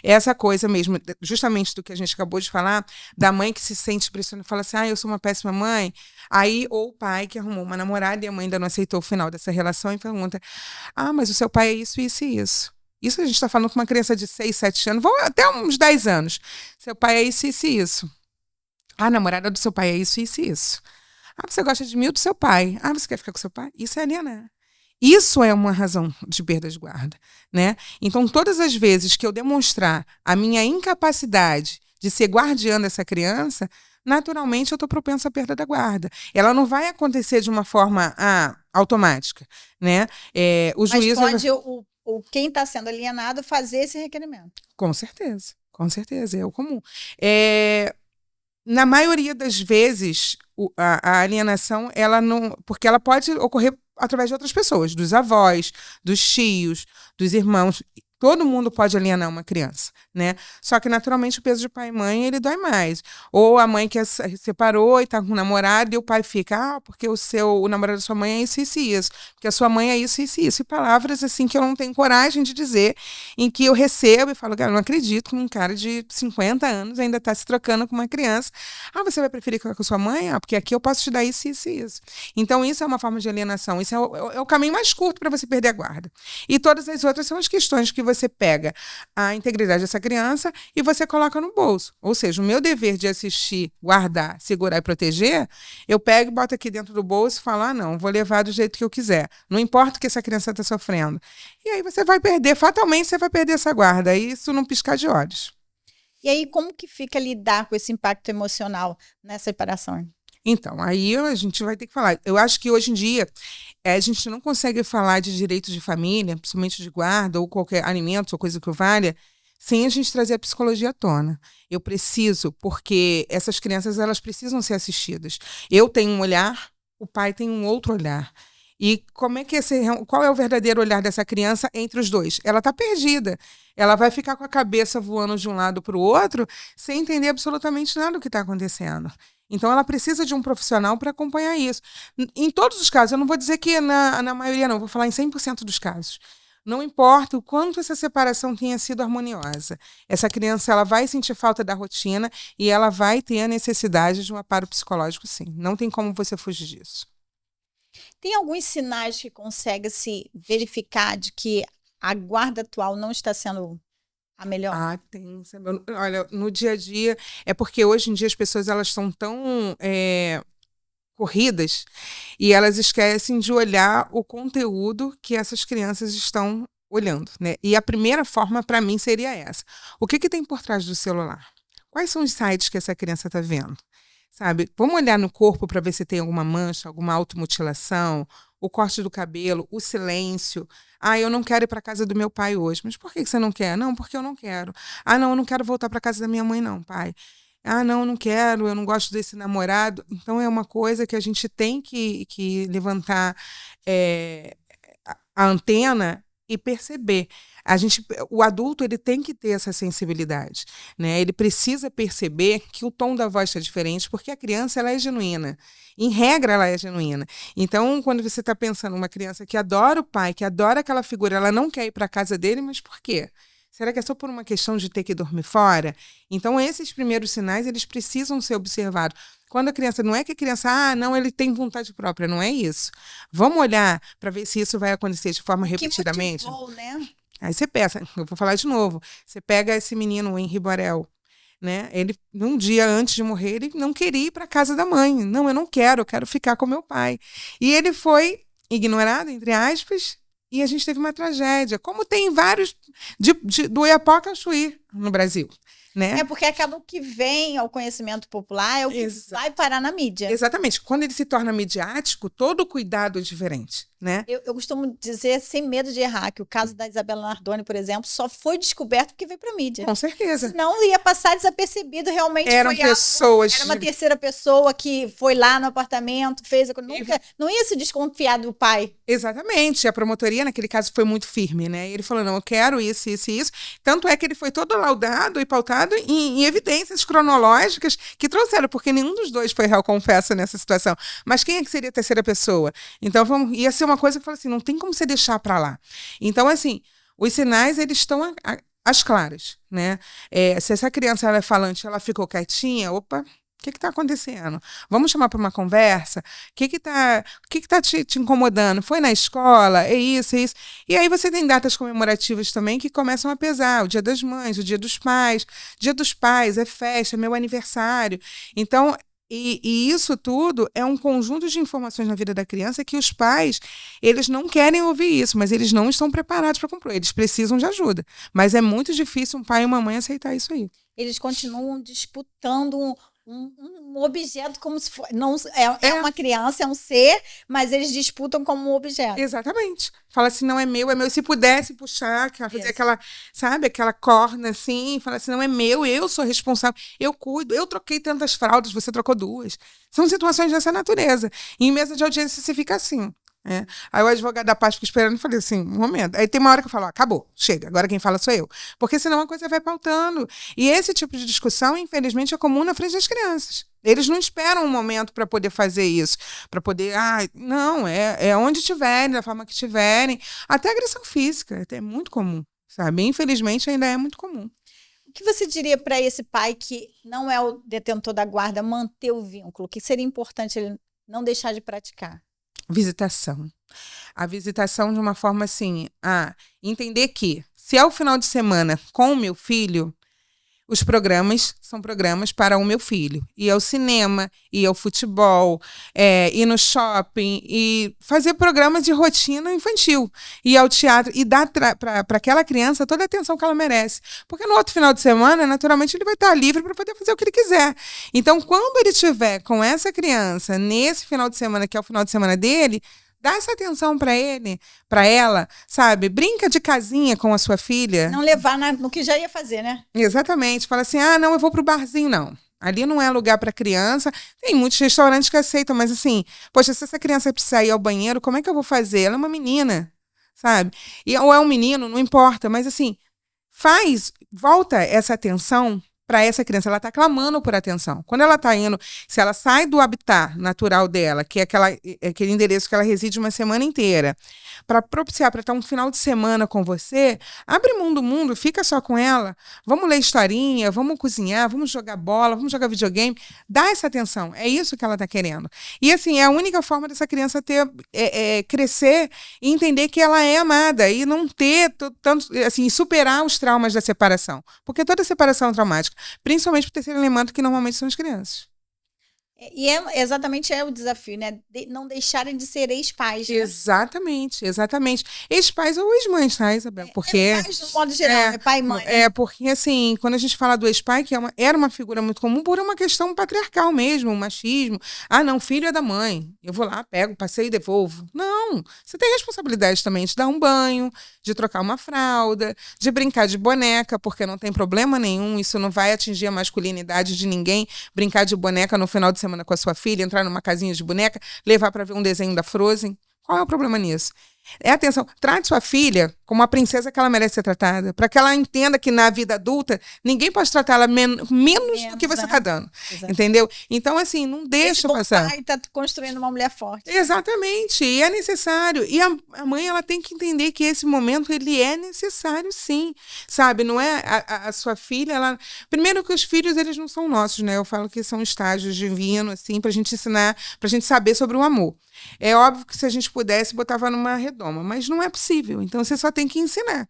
Essa coisa mesmo, justamente do que a gente acabou de falar, da mãe que se sente pressionada e fala assim, eu sou uma péssima mãe. Aí, ou o pai que arrumou uma namorada e a mãe ainda não aceitou o final dessa relação e pergunta, mas o seu pai é isso, isso e isso. Isso a gente está falando com uma criança de 6, 7 anos, vão até uns 10 anos. Seu pai é isso, isso e isso. A namorada do seu pai é isso, isso e isso. Você gosta de mim ou do seu pai? Você quer ficar com seu pai? Isso é alienar. Isso é uma razão de perda de guarda, né? Então, todas as vezes que eu demonstrar a minha incapacidade de ser guardiã dessa criança, naturalmente eu estou propensa à perda da guarda. Ela não vai acontecer de uma forma automática, né? O juiz... Mas pode quem está sendo alienado fazer esse requerimento? Com certeza, é o comum. Na maioria das vezes, a alienação, ela não... Porque ela pode ocorrer através de outras pessoas, dos avós, dos tios, dos irmãos. Todo mundo pode alienar uma criança, né? Só que, naturalmente, o peso de pai e mãe, ele dói mais. Ou a mãe que separou e está com o namorado e o pai fica, porque o namorado da sua mãe é isso, isso e isso. Porque a sua mãe é isso, isso e isso. E palavras, assim, que eu não tenho coragem de dizer, em que eu recebo e falo, cara, eu não acredito que um cara de 50 anos ainda está se trocando com uma criança. Você vai preferir ficar com a sua mãe? Porque aqui eu posso te dar isso, isso e isso. Então, isso é uma forma de alienação. Isso é o caminho mais curto para você perder a guarda. E todas as outras são as questões que você pega a integridade dessa criança e você coloca no bolso. Ou seja, o meu dever de assistir, guardar, segurar e proteger, eu pego e boto aqui dentro do bolso e falo, não, vou levar do jeito que eu quiser. Não importa o que essa criança está sofrendo. E aí você vai perder, fatalmente você vai perder essa guarda. Isso não piscar de olhos. E aí, como que fica lidar com esse impacto emocional nessa separação? Então, aí a gente vai ter que falar. Eu acho que hoje em dia a gente não consegue falar de direitos de família, principalmente de guarda ou qualquer alimento ou coisa que valha, sem a gente trazer a psicologia à tona. Eu preciso, porque essas crianças elas precisam ser assistidas. Eu tenho um olhar, o pai tem um outro olhar. E qual é o verdadeiro olhar dessa criança entre os dois? Ela está perdida. Ela vai ficar com a cabeça voando de um lado para o outro sem entender absolutamente nada do que está acontecendo. Então, ela precisa de um profissional para acompanhar isso. Em todos os casos, eu não vou dizer que na maioria não, vou falar em 100% dos casos. Não importa o quanto essa separação tenha sido harmoniosa. Essa criança ela vai sentir falta da rotina e ela vai ter a necessidade de um amparo psicológico, sim. Não tem como você fugir disso. Tem alguns sinais que consegue se verificar de que a guarda atual não está sendo a melhor? Tem. Olha, no dia a dia, é porque hoje em dia as pessoas elas estão tão corridas e elas esquecem de olhar o conteúdo que essas crianças estão olhando, né? E a primeira forma para mim seria essa. O que tem por trás do celular? Quais são os sites que essa criança está vendo? Sabe? Vamos olhar no corpo para ver se tem alguma mancha, alguma automutilação, o corte do cabelo, o silêncio. Eu não quero ir para a casa do meu pai hoje. Mas por que você não quer? Não, porque eu não quero. Não, eu não quero voltar para a casa da minha mãe não, pai. Ah, não quero, eu não gosto desse namorado. Então, é uma coisa que a gente tem que levantar a antena e perceber. O adulto ele tem que ter essa sensibilidade, né? Ele precisa perceber que o tom da voz está diferente, porque a criança ela é genuína. Em regra, ela é genuína. Então, quando você está pensando uma criança que adora o pai, que adora aquela figura, ela não quer ir para a casa dele, mas por quê? Será que é só por uma questão de ter que dormir fora? Então, esses primeiros sinais, eles precisam ser observados. Quando a criança, não é que a criança, não, ele tem vontade própria, não é isso. Vamos olhar para ver se isso vai acontecer de forma repetidamente. Motivou, né? Aí você pensa, eu vou falar de novo, você pega esse menino, o Henri Borel, né? Ele, um dia antes de morrer, ele não queria ir para a casa da mãe. Não, eu quero ficar com meu pai. E ele foi ignorado, entre aspas, e a gente teve uma tragédia, como tem vários do Oiapoque ao Chuí no Brasil. Né? É porque acaba o que vem ao conhecimento popular é o que vai parar na mídia. Exatamente. Quando ele se torna midiático, todo o cuidado é diferente. Né? Eu costumo dizer, sem medo de errar, que o caso da Isabela Nardoni, por exemplo, só foi descoberto porque veio para a mídia. Com certeza. Senão ia passar desapercebido, realmente eram pessoas. Era uma terceira pessoa que foi lá no apartamento, fez. Não ia se desconfiar do pai. Exatamente. A promotoria, naquele caso, foi muito firme, né? E ele falou: não, eu quero isso, isso e isso. Tanto é que ele foi todo laudado e pautado em evidências cronológicas que trouxeram, porque nenhum dos dois foi réu confesso nessa situação. Mas quem é que seria a terceira pessoa? Então, ia ser uma coisa que eu falei assim, não tem como você deixar para lá. Então, assim, os sinais, eles estão às claras, né? Se essa criança ela é falante, ela ficou quietinha, opa, o que está acontecendo? Vamos chamar para uma conversa? O que está te incomodando? Foi na escola? É isso, é isso. E aí você tem datas comemorativas também que começam a pesar. O Dia das Mães, o Dia dos Pais. Dia dos Pais é festa, é meu aniversário. Então, e isso tudo é um conjunto de informações na vida da criança que os pais, eles não querem ouvir isso, mas eles não estão preparados para comprar. Eles precisam de ajuda. Mas é muito difícil um pai e uma mãe aceitar isso aí. Eles continuam disputando um objeto como se fosse. É uma criança, é um ser, mas eles disputam como um objeto. Exatamente. Fala assim, não é meu, é meu. Se pudesse puxar, fazer aquela, sabe, aquela corna assim, fala assim, não é meu, eu sou responsável, eu cuido, eu troquei tantas fraldas, você trocou 2. São situações dessa natureza. E em mesa de audiência você fica assim. Aí o advogado da parte fica esperando e falei assim, um momento. Aí tem uma hora que eu falo, acabou, chega, agora quem fala sou eu. Porque senão a coisa vai pautando. E esse tipo de discussão, infelizmente, é comum na frente das crianças. Eles não esperam um momento para poder fazer isso, para poder, não, é onde tiverem, da forma que tiverem. Até agressão física, é muito comum, sabe? Infelizmente ainda é muito comum. O que você diria para esse pai que não é o detentor da guarda manter o vínculo? O que seria importante ele não deixar de praticar? Visitação. A visitação de uma forma assim, entender que se é o final de semana com o meu filho, os programas são programas para o meu filho. Ir ao cinema, ir ao futebol, ir no shopping, e fazer programas de rotina infantil. Ir ao teatro e dar para aquela criança toda a atenção que ela merece. Porque no outro final de semana, naturalmente, ele vai estar livre para poder fazer o que ele quiser. Então, quando ele estiver com essa criança, nesse final de semana, que é o final de semana dele, dá essa atenção para ele, para ela, sabe? Brinca de casinha com a sua filha. Não levar no que já ia fazer, né? Exatamente. Fala assim, não, eu vou pro barzinho, não. Ali não é lugar para criança. Tem muitos restaurantes que aceitam, mas assim, poxa, se essa criança precisar ir ao banheiro, como é que eu vou fazer? Ela é uma menina, sabe? Ou é um menino, não importa, mas assim, volta essa atenção para essa criança, ela está clamando por atenção. Quando ela está indo, se ela sai do habitat natural dela, que é aquele endereço que ela reside uma semana inteira, para propiciar, para estar um final de semana com você, abre mão do mundo, fica só com ela, vamos ler historinha, vamos cozinhar, vamos jogar bola, vamos jogar videogame, dá essa atenção, é isso que ela está querendo. E assim, é a única forma dessa criança crescer e entender que ela é amada e não ter tanto, assim, superar os traumas da separação, porque toda separação é traumática. Principalmente para o terceiro elemento, que normalmente são as crianças. E exatamente é o desafio, né? Não deixarem de ser ex-pais, né? Exatamente, exatamente. Ex-pais ou ex-mães, tá, Isabel? Porque Pais, no modo geral, né? Pai e mãe, né? porque assim, quando a gente fala do ex-pai, que era uma figura muito comum por uma questão patriarcal mesmo, um machismo. Ah, não, filho é da mãe. Eu vou lá, pego, passeio e devolvo. Não, você tem responsabilidade também de dar um banho, de trocar uma fralda, de brincar de boneca, porque não tem problema nenhum, isso não vai atingir a masculinidade de ninguém. Brincar de boneca no final de semana com a sua filha, entrar numa casinha de boneca, levar para ver um desenho da Frozen. Qual é o problema nisso? Atenção, trate sua filha como a princesa que ela merece ser tratada, para que ela entenda que na vida adulta ninguém pode tratar ela menos do que você está dando. Exatamente. Entendeu? Então, assim, não deixa passar. Pai está construindo uma mulher forte. Exatamente, e é necessário. E a mãe, ela tem que entender que esse momento, ele é necessário, sim. Sabe, não é a sua filha, ela... Primeiro que os filhos, eles não são nossos, né? Eu falo que são estágios divinos, assim, pra gente ensinar, pra gente saber sobre o amor. É óbvio que se a gente pudesse, botava numa redoma, mas não é possível. Então, você só tem que ensinar.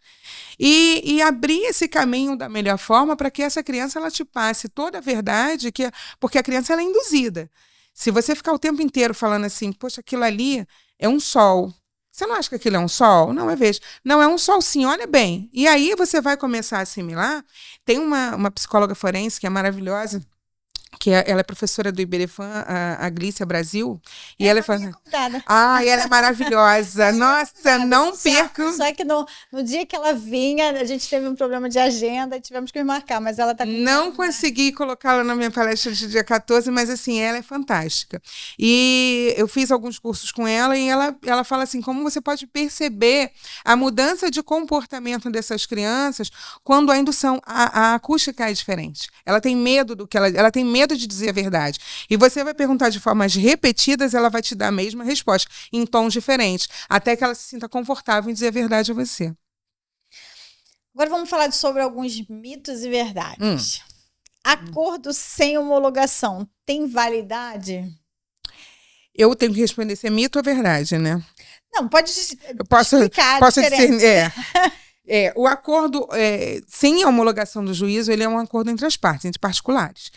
E abrir esse caminho da melhor forma para que essa criança, ela te passe toda a verdade, porque a criança, ela é induzida. Se você ficar o tempo inteiro falando assim, poxa, aquilo ali é um sol. Você não acha que aquilo é um sol? Não, é verde. Não, é um sol sim, olha bem. E aí você vai começar a assimilar. Tem uma psicóloga forense que é maravilhosa, ela é professora do Iberefan, a Glícia Brasil, e ela fala, ela é maravilhosa, nossa, não perco. Só que no dia que ela vinha, a gente teve um problema de agenda e tivemos que marcar, mas ela tá... Não consegui colocá-la na minha palestra de dia 14, mas assim, ela é fantástica. E eu fiz alguns cursos com ela e ela fala assim, como você pode perceber a mudança de comportamento dessas crianças quando a indução, a acústica é diferente. Ela tem medo do que ela tem medo de dizer a verdade. E você vai perguntar de formas repetidas, ela vai te dar a mesma resposta, em tons diferentes, até que ela se sinta confortável em dizer a verdade a você. Agora vamos falar sobre alguns mitos e verdades. Acordo sem homologação tem validade? Eu tenho que responder se é mito ou verdade, né? Não, pode explicar a diferença. O acordo sem a homologação do juízo, ele é um acordo entre as partes, entre particulares.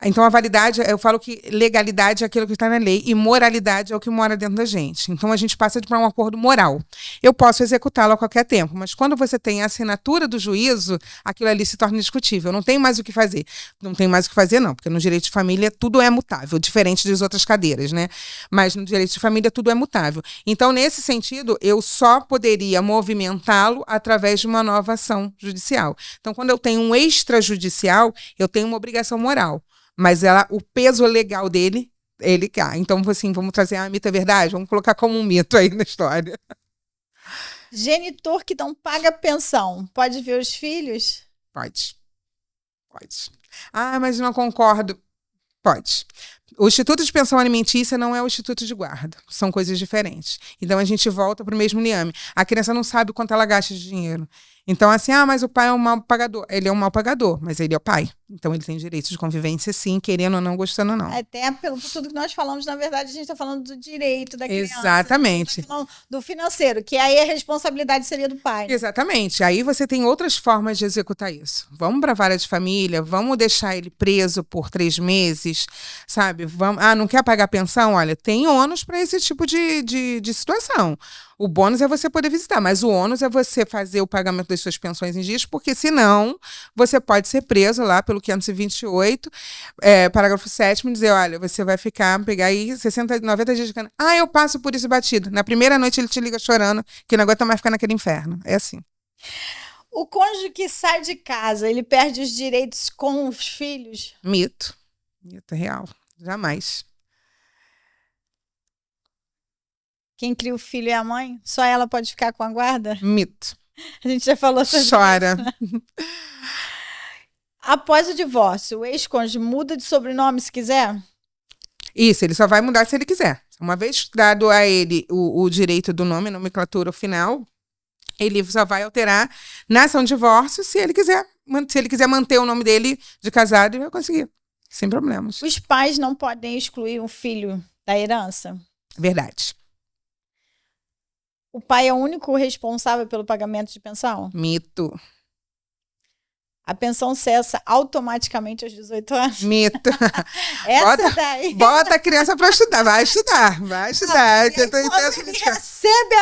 Então, a validade, eu falo que legalidade é aquilo que está na lei e moralidade é o que mora dentro da gente. Então, a gente passa para um acordo moral. Eu posso executá-lo a qualquer tempo, mas quando você tem a assinatura do juízo, aquilo ali se torna indiscutível. Não tem mais o que fazer. Não tem mais o que fazer, não, porque no direito de família tudo é mutável, diferente das outras cadeiras, né? Mas no direito de família tudo é mutável. Então, nesse sentido, eu só poderia movimentá-lo através de uma nova ação judicial. Então, quando eu tenho um extrajudicial, eu tenho uma obrigação moral. Mas o peso legal dele, ele cai. Então, assim, vamos trazer a mito é verdade? Vamos colocar como um mito aí na história. Genitor que não paga pensão, pode ver os filhos? Pode. Ah, mas não concordo. Pode. O Instituto de Pensão Alimentícia não é o Instituto de Guarda. São coisas diferentes. Então, a gente volta para o mesmo liame. A criança não sabe quanto ela gasta de dinheiro. Então, assim, mas o pai é um mau pagador. Ele é um mau pagador, mas ele é o pai. Então, ele tem direito de convivência, sim, querendo ou não, gostando ou não. Até por tudo que nós falamos, na verdade, a gente está falando do direito da criança. Exatamente. Tá falando do financeiro, que aí a responsabilidade seria do pai. Né? Exatamente. Aí você tem outras formas de executar isso. Vamos para a vara de família, vamos deixar ele preso por 3 meses, sabe? Não quer pagar pensão? Olha, tem ônus para esse tipo de situação. O bônus é você poder visitar, mas o ônus é você fazer o pagamento das suas pensões em dias, porque senão você pode ser preso lá pelo 528, parágrafo 7º, e dizer, olha, você vai pegar aí 60, 90 dias de cana. Eu passo por isso batido. Na primeira noite ele te liga chorando, que não aguenta mais ficar naquele inferno. É assim. O cônjuge que sai de casa, ele perde os direitos com os filhos? Mito. Mito real. Jamais. Quem cria o filho é a mãe? Só ela pode ficar com a guarda? Mito. A gente já falou sobre Chora. isso. Após o divórcio, o ex-cônjuge muda de sobrenome se quiser? Isso, ele só vai mudar se ele quiser. Uma vez dado a ele o direito do nome, a nomenclatura final, ele só vai alterar na ação de divórcio se ele quiser. Se ele quiser manter o nome dele de casado, ele vai conseguir. Sem problemas. Os pais não podem excluir um filho da herança? Verdade. O pai é o único responsável pelo pagamento de pensão? Mito. A pensão cessa automaticamente aos 18 anos? Mito. Essa daí. Bota a criança para estudar. Vai estudar. Quando ele recebe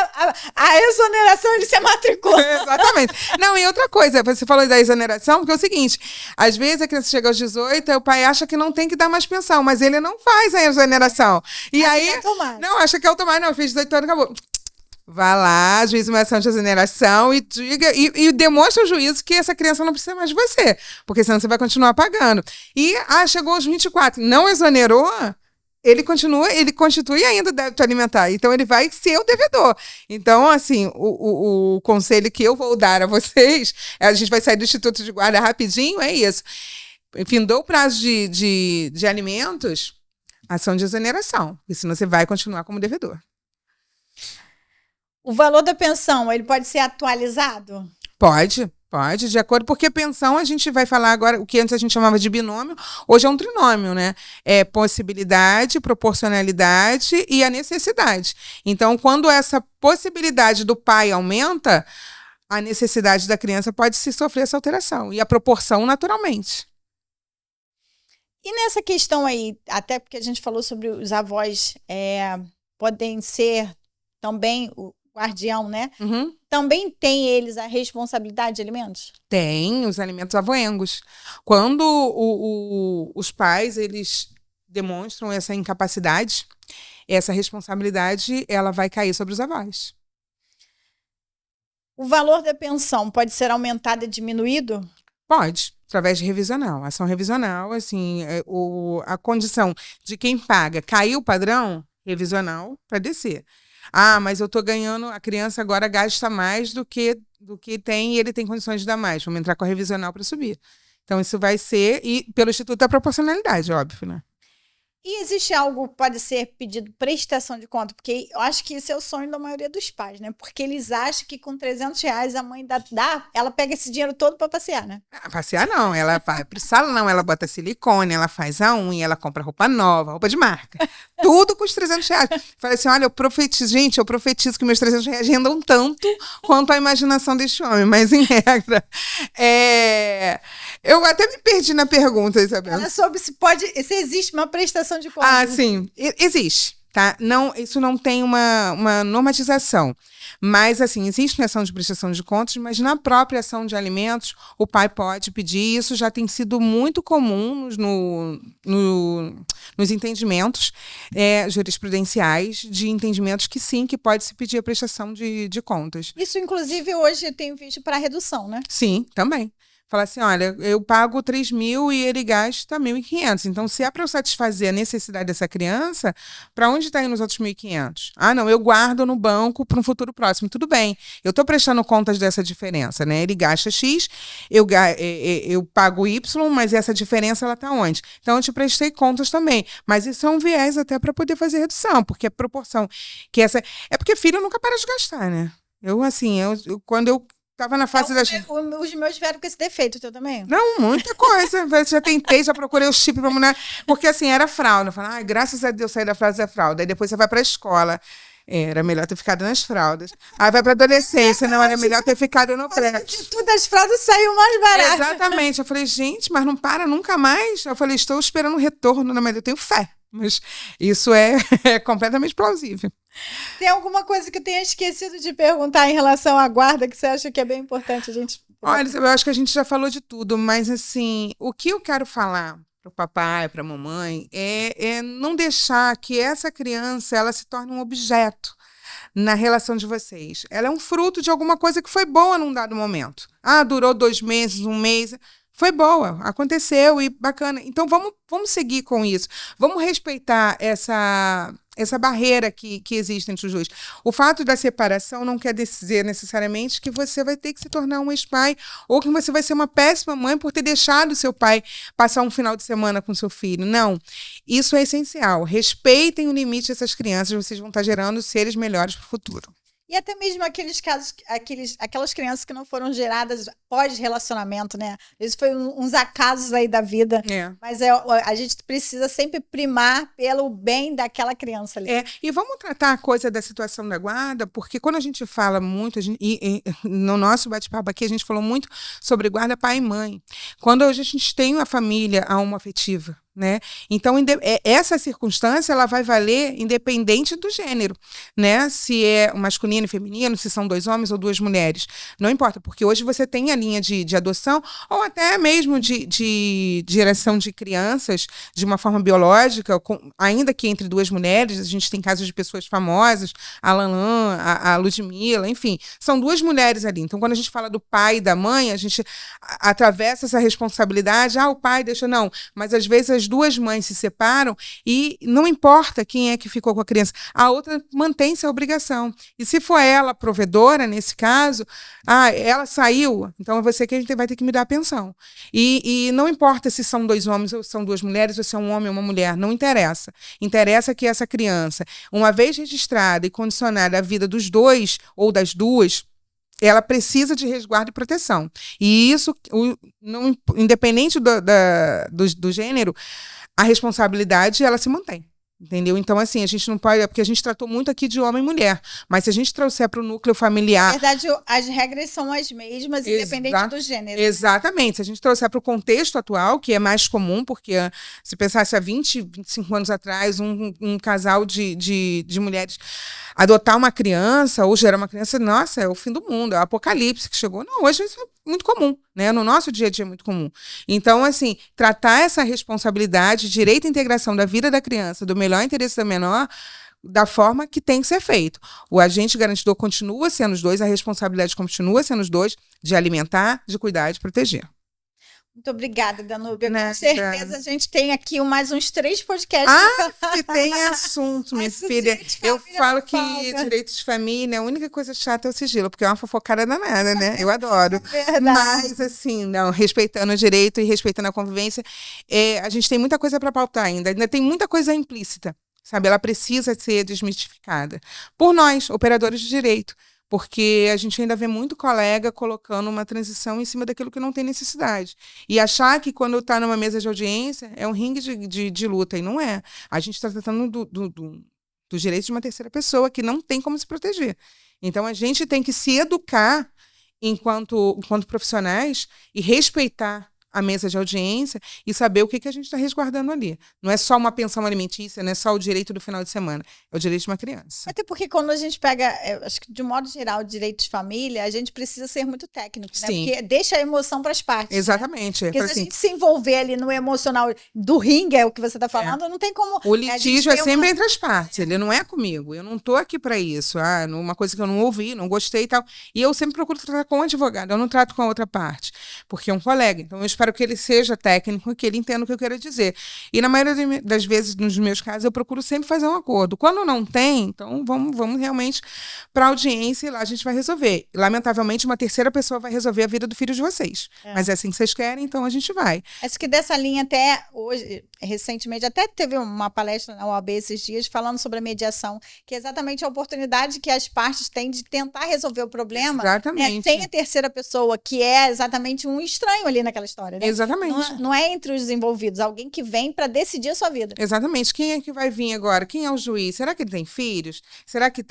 a exoneração, ele se matricula. Exatamente. Não, e outra coisa, você falou da exoneração, porque é o seguinte, às vezes a criança chega aos 18, o pai acha que não tem que dar mais pensão, mas ele não faz a exoneração. E acha aí, que é automático. não, acha que é automático. Não, fez 18 anos, acabou. Vá lá, juiz de uma ação de exoneração e diga e demonstra ao juízo que essa criança não precisa mais de você, porque senão você vai continuar pagando. E chegou aos 24, não exonerou, ele constitui ainda o débito alimentar, então ele vai ser o devedor. Então, assim, o conselho que eu vou dar a vocês, a gente vai sair do Instituto de Guarda rapidinho, é isso. Findou o prazo de alimentos, ação de exoneração, e senão você vai continuar como devedor. O valor da pensão, ele pode ser atualizado? Pode, de acordo, porque pensão a gente vai falar agora, o que antes a gente chamava de binômio, hoje é um trinômio, né? É possibilidade, proporcionalidade e a necessidade. Então, quando essa possibilidade do pai aumenta, a necessidade da criança pode se sofrer essa alteração, e a proporção naturalmente. E nessa questão aí, até porque a gente falou sobre os avós, podem ser também o guardião, né? Uhum. Também tem eles a responsabilidade de alimentos? Tem, os alimentos avoengos. Quando os pais, eles demonstram essa incapacidade, essa responsabilidade, ela vai cair sobre os avós. O valor da pensão pode ser aumentado e diminuído? Pode, através de revisional. Ação revisional, assim, a condição de quem paga caiu o padrão, revisional para descer. Mas eu estou ganhando, a criança agora gasta mais do que tem e ele tem condições de dar mais. Vamos entrar com a revisional para subir. Então, isso vai ser, e pelo Instituto da Proporcionalidade, óbvio, né? E existe algo que pode ser pedido prestação de conta? Porque eu acho que esse é o sonho da maioria dos pais, né? Porque eles acham que com R$300 a mãe ela pega esse dinheiro todo para passear, né? Passear não, ela vai pro salão, ela bota silicone, ela faz a unha, ela compra roupa nova, roupa de marca. Tudo com os R$300. Falei assim, olha, eu profetizo que meus R$300 rendam tanto quanto a imaginação deste homem, mas em regra, eu até me perdi na pergunta, Isabel. Ela soube se existe uma prestação de contas. Sim, existe, tá? Não, isso não tem uma normatização. Mas, assim, existe uma ação de prestação de contas, mas na própria ação de alimentos, o pai pode pedir. Isso já tem sido muito comum nos entendimentos jurisprudenciais, de entendimentos que sim, que pode se pedir a prestação de contas. Isso, inclusive, hoje eu tenho visto para redução, né? Sim, também. Fala assim, olha, eu pago 3.000 e ele gasta 1.500. Então, se é para eu satisfazer a necessidade dessa criança, para onde está indo os outros 1.500? Não, eu guardo no banco para um futuro próximo. Tudo bem, eu estou prestando contas dessa diferença, né? Ele gasta X, eu pago Y, mas essa diferença ela está onde? Então, eu te prestei contas também. Mas isso é um viés até para poder fazer redução, porque a proporção que essa... É porque filho nunca para de gastar, né? Quando eu tava na fase das... Os meus vieram com esse defeito, o teu também? Não, muita coisa. Já tentei, já procurei o chip pra mulher. Porque assim, era fralda. Eu falei, graças a Deus saí da frase da fralda. Aí depois você vai pra escola. Era melhor ter ficado nas fraldas. Aí vai pra adolescência. Não, era melhor ter ficado no pré. De tudo as fraldas saiu mais barato. Exatamente. Eu falei, gente, mas não para nunca mais. Eu falei, estou esperando um retorno. Não, mas eu tenho fé. Mas isso é completamente plausível. Tem alguma coisa que eu tenha esquecido de perguntar em relação à guarda que você acha que é bem importante a gente... Olha, eu acho que a gente já falou de tudo, mas assim, o que eu quero falar para o papai, para a mamãe, é não deixar que essa criança ela se torne um objeto na relação de vocês. Ela é um fruto de alguma coisa que foi boa num dado momento. Durou 2 meses, 1 mês... Foi boa, aconteceu e bacana. Então, vamos seguir com isso. Vamos respeitar essa barreira que existe entre os dois. O fato da separação não quer dizer necessariamente que você vai ter que se tornar um ex-pai ou que você vai ser uma péssima mãe por ter deixado seu pai passar um final de semana com seu filho. Não. Isso é essencial. Respeitem o limite dessas crianças, vocês vão estar gerando seres melhores para o futuro. E até mesmo aqueles casos, aquelas crianças que não foram geradas pós-relacionamento, né? Isso foi uns acasos aí da vida. Mas a gente precisa sempre primar pelo bem daquela criança ali. E vamos tratar a coisa da situação da guarda, porque quando a gente fala muito, no nosso bate-papo aqui, a gente falou muito sobre guarda pai e mãe. Quando a gente tem uma família homoafetiva, né? Então, essa circunstância ela vai valer independente do gênero, né? Se é masculino e feminino, se são 2 homens ou 2 mulheres. Não importa, porque hoje você tem a linha de adoção ou até mesmo de geração de crianças de uma forma biológica, ainda que entre 2 mulheres. A gente tem casos de pessoas famosas, a Lanlan, a Ludmilla, enfim, são 2 mulheres ali. Então, quando a gente fala do pai e da mãe, a gente atravessa essa responsabilidade. O pai deixa, não, mas às vezes as 2 mães se separam e não importa quem é que ficou com a criança, a outra mantém essa obrigação. E se for ela provedora, nesse caso, ela saiu, então é você que vai ter que me dar a pensão. E não importa se são 2 homens ou são 2 mulheres, ou se é um homem ou uma mulher, não interessa. Interessa que essa criança, uma vez registrada e condicionada à vida dos 2 ou das 2, ela precisa de resguardo e proteção. E isso, independente do gênero, a responsabilidade, ela se mantém. Entendeu? Então, assim, a gente não pode... Porque a gente tratou muito aqui de homem e mulher. Mas se a gente trouxer para o núcleo familiar... Na verdade, as regras são as mesmas, independente do gênero. Exatamente. Se a gente trouxer para o contexto atual, que é mais comum, porque se pensasse há 20, 25 anos atrás, um casal de mulheres adotar uma criança ou gerar uma criança, nossa, é o fim do mundo, é o apocalipse que chegou. Não, hoje isso é muito comum, né? No nosso dia a dia é muito comum. Então, assim, tratar essa responsabilidade, direito à integração da vida da criança, do melhor interesse da menor, da forma que tem que ser feito. O agente garantidor continua sendo os 2, a responsabilidade continua sendo os 2, de alimentar, de cuidar e de proteger. Muito obrigada, Danúbia. Com certeza a gente tem aqui mais uns 3 podcasts. Se tem assunto, minha filha. Eu falo que direito de família, a única coisa chata é o sigilo, porque é uma fofocada danada, né? Eu adoro. Verdade. Mas, assim, não, respeitando o direito e respeitando a convivência, a gente tem muita coisa para pautar ainda tem muita coisa implícita, sabe? Ela precisa ser desmistificada por nós, operadores de direito. Porque a gente ainda vê muito colega colocando uma transição em cima daquilo que não tem necessidade. E achar que quando está numa mesa de audiência é um ringue de luta, e não é. A gente está tratando do direito de uma terceira pessoa que não tem como se proteger. Então, a gente tem que se educar enquanto profissionais e respeitar a mesa de audiência e saber o que a gente está resguardando ali. Não é só uma pensão alimentícia, não é só o direito do final de semana, é o direito de uma criança. Até porque quando a gente pega, acho que de um modo geral, o direito de família, a gente precisa ser muito técnico, né? Sim. Porque deixa a emoção para as partes. Exatamente. Né? Porque se a gente se envolver ali no emocional do ringue, é o que você está falando, não tem como... O litígio é sempre entre as partes, ele não é comigo. Eu não estou aqui para isso. Uma coisa que eu não ouvi, não gostei e tal. E eu sempre procuro tratar com o advogado, eu não trato com a outra parte, porque é um colega. Então, eu espero que ele seja técnico, que ele entenda o que eu quero dizer. E na maioria das vezes, nos meus casos, eu procuro sempre fazer um acordo. Quando não tem, então vamos realmente para a audiência e lá a gente vai resolver. Lamentavelmente, uma terceira pessoa vai resolver a vida do filho de vocês. Mas é assim que vocês querem, então a gente vai. Acho que dessa linha até hoje, recentemente, até teve uma palestra na OAB esses dias falando sobre a mediação, que é exatamente a oportunidade que as partes têm de tentar resolver o problema, exatamente. Né, sem a terceira pessoa, que é exatamente um estranho ali naquela história. Né? Exatamente. Não é entre os envolvidos, alguém que vem para decidir a sua vida. Exatamente. Quem é que vai vir agora? Quem é o juiz? Será que ele tem filhos? Será que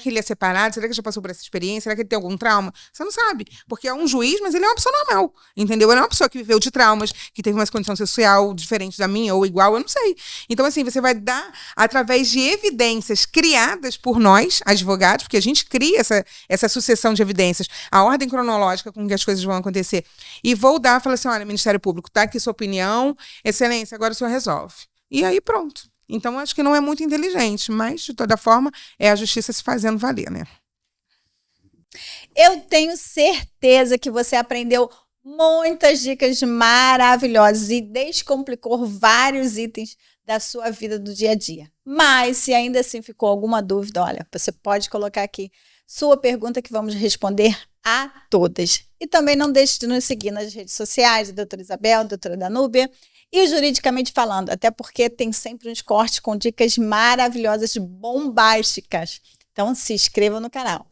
ele é separado? Será que já passou por essa experiência? Será que ele tem algum trauma? Você não sabe. Porque é um juiz, mas ele é uma pessoa normal. Entendeu? Ele é uma pessoa que viveu de traumas, que teve uma condição social diferente da minha ou igual, eu não sei. Então, assim, você vai dar através de evidências criadas por nós, advogados, porque a gente cria essa sucessão de evidências, a ordem cronológica com que as coisas vão acontecer. E vou dar, falar assim, olha, Ministério Público, tá aqui sua opinião, excelência, agora o senhor resolve. E aí pronto. Então, acho que não é muito inteligente, mas, de toda forma, é a justiça se fazendo valer, né? Eu tenho certeza que você aprendeu muitas dicas maravilhosas e descomplicou vários itens da sua vida do dia a dia. Mas, se ainda assim ficou alguma dúvida, olha, você pode colocar aqui sua pergunta que vamos responder a todas. E também não deixe de nos seguir nas redes sociais, a doutora Isabel, a doutora Danúbia, e o Juridicamente Falando, até porque tem sempre uns cortes com dicas maravilhosas, bombásticas. Então, se inscreva no canal.